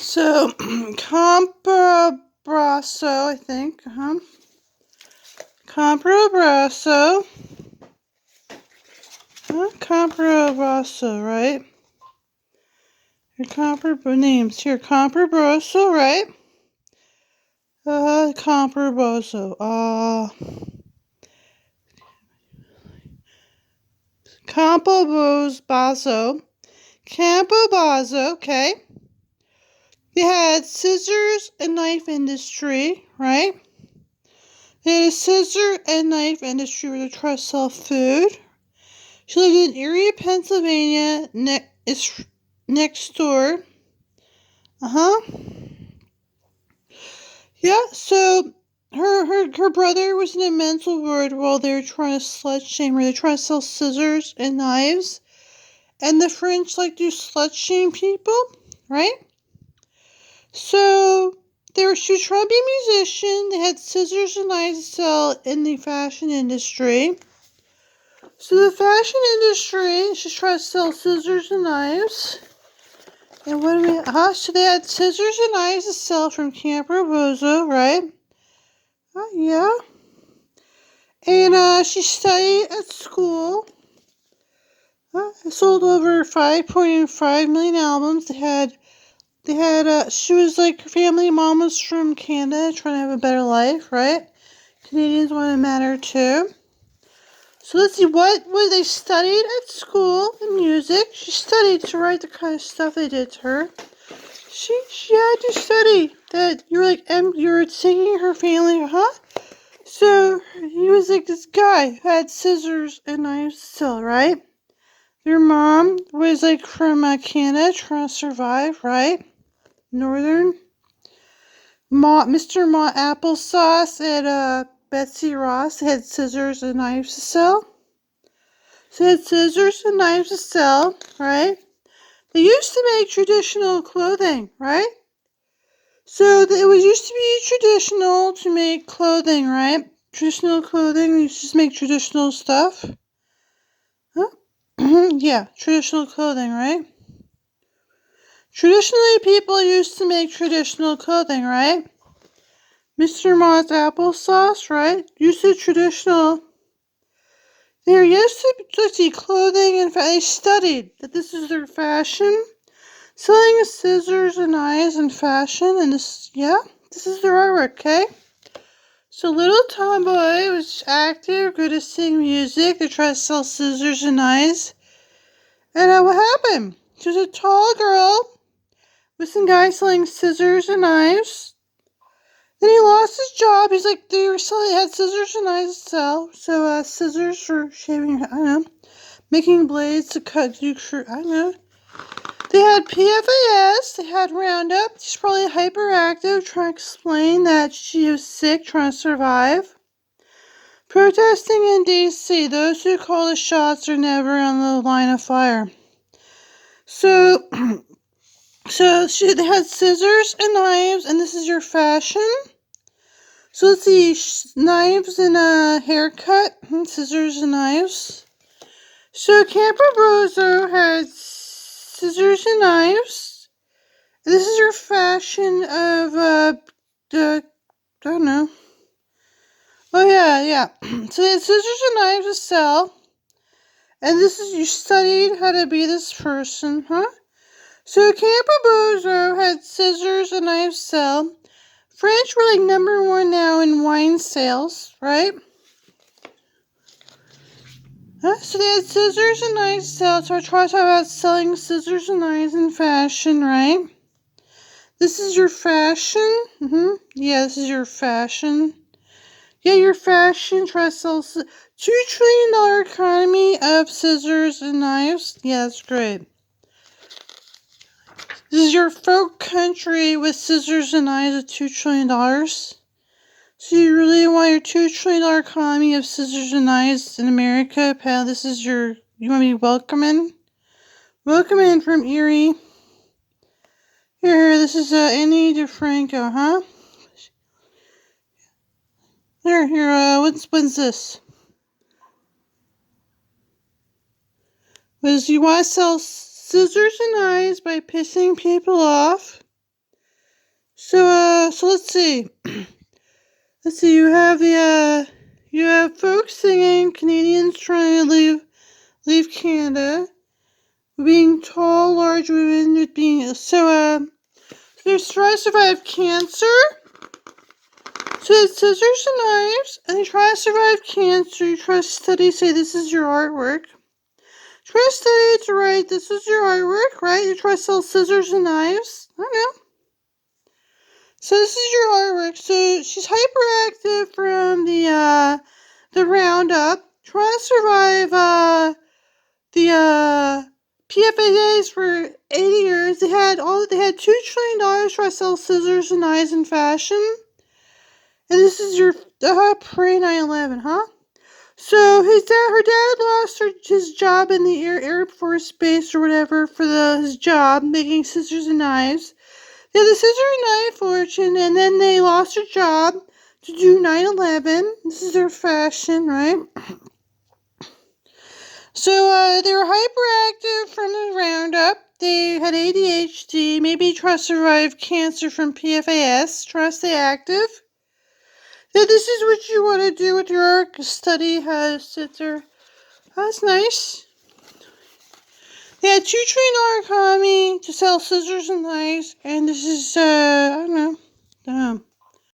So, Comprabrasso, I think. Comprabrasso. Comprabrasso, right? Your names here. Comprabrasso, right? Comprabrasso. Campobasso. Campobasso, okay. They had scissors and knife industry, right? They had a scissor and knife industry where they try to sell food. She lived in Erie, Pennsylvania, next door. Yeah, so her brother was in a mental ward while they were trying to slut shame her. They try to sell scissors and knives. And the French like to slut shame people, right? So she was trying to be a musician. They had scissors and knives to sell in the fashion industry. So the fashion industry, she's trying to sell scissors and knives. And what do we, so they had scissors and knives to sell from Campobasso, right? Yeah. And she studied at school. Sold over 5.5 million albums. She was like, her family, mom was from Canada, trying to have a better life, right? Canadians want to matter too. So let's see, what they studied at school in music. She studied to write the kind of stuff they did to her. She had to study that. You were singing her family, So he was like this guy who had scissors and knives to sell, right? Their mom was like from Canada, trying to survive, right? Northern. Mr. Ma Applesauce at Betsy Ross had scissors and knives to sell. So they had scissors and knives to sell, right? They used to make traditional clothing, right? So it was used to be traditional to make clothing, right? Traditional clothing, they used to make traditional stuff. Yeah, traditional clothing, right? Traditionally, people used to make traditional clothing, right? Mr. Ma's Applesauce, right? Used to traditional. They used to see clothing, and they studied that this is their fashion. Selling scissors and knives and fashion, and this is their artwork, okay? So little tomboy was active, good at sing music. They tried to sell scissors and knives. And what happened? She was a tall girl with some guy selling scissors and knives. Then he lost his job. He's like, they had scissors and knives to sell. So scissors for shaving, making blades to cut, They had PFAS, they had Roundup. She's probably hyperactive, trying to explain that she was sick, trying to survive. Protesting in D.C., those who call the shots are never on the line of fire. So they had scissors and knives, and this is your fashion. So let's see, knives and a haircut, scissors and knives. So Campobasso had scissors and knives. This is your fashion of, I don't know. Oh yeah. So they had scissors and knives to sell. And you studied how to be this person, So Campobasso had scissors and knives to sell. French were like number one now in wine sales, right? So they had scissors and knives to sell. So I try to talk about selling scissors and knives in fashion, right? This is your fashion. Yeah, this is your fashion. Yeah, your fashion. Try to sell $2 trillion economy of scissors and knives. Yeah, that's great. This is your folk country with scissors and knives of $2 trillion. So you really want your $2 trillion economy of scissors and knives in America, pal? You want to be welcoming? Welcoming from Erie. Here, this is Annie DeFranco, Here, when's this? You want to sell scissors and knives by pissing people off. So let's see. Let's see. You have folks singing, Canadians trying to leave Canada, being tall, large women with being so there's try to survive cancer. So it's scissors and knives, and you try to survive cancer. You try to study. Say this is your artwork. Try to study to write. This is your artwork, right? You try to sell scissors and knives. I know. So this is your artwork. So she's hyperactive from the roundup. Trying to survive the PFAs for 80 years. They had $2 trillion trying to sell scissors and knives in fashion. And this is your pre 9/11, huh? So her dad lost his job in the Air Force Base or whatever for his job making scissors and knives. They had the scissor and knife fortune, and then they lost their job to do 9/11. This is their fashion, right? So they were hyperactive from the roundup. They had ADHD, maybe try to survive cancer from PFAS, try to stay active. So this is what you want to do with your art, study how to sit there. That's nice. They had $2 trillion economy to sell scissors and knives, and this is, I don't know.